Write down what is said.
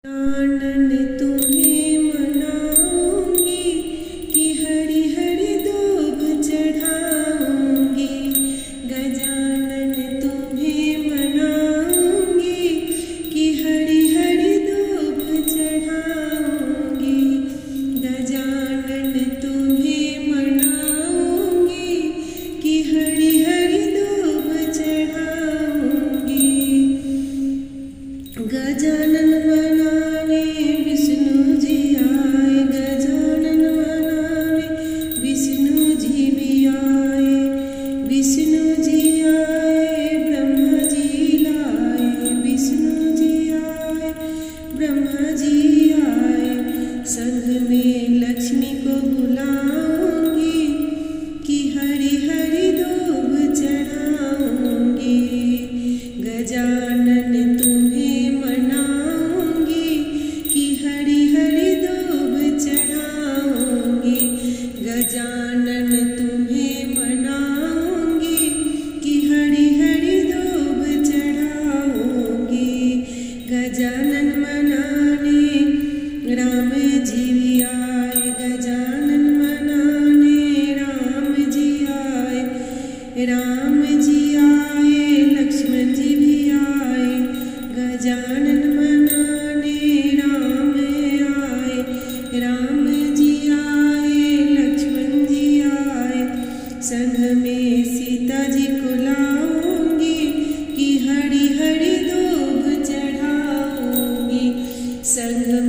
आनन तुम्हें मनाऊंगी कि हरि हरि दूब चढ़ाऊंगी। गजानन तुम्हें मनाऊंगी कि हरि हरि दूब चढ़ाऊंगी। गजानन तुम्हें मनाऊंगी कि हरि हरि दूब चढ़ाऊंगी। गजानन मनाने विष्णु जी आए। गजानन मनाने विष्णु जी भी आए। विष्णु जी आए ब्रह्मा जी लाए। विष्णु जी आए ब्रह्मा जी आए। संग में लक्ष्मी को बुलाऊंगी कि हरि हरि दूब चढ़ाऊंगी। गजानन तुम्हें मनाऊंगी कि हरि हरि दूब चढ़ाऊंगी। गजानन तुम्हें मनाऊंगी कि हरि हरि दूब चढ़ाऊंगी। गजानन मनाने राम जी भी आए। गजानन मनाने राम जी आए। राम जी आए लक्ष्मण जी भी आए। गजानन मनाने राम आए। राम जी आए लक्ष्मण जी आए। संग में सीता जी को लाऊंगी कि हरि हरि दूब चढ़ाऊंगी। संग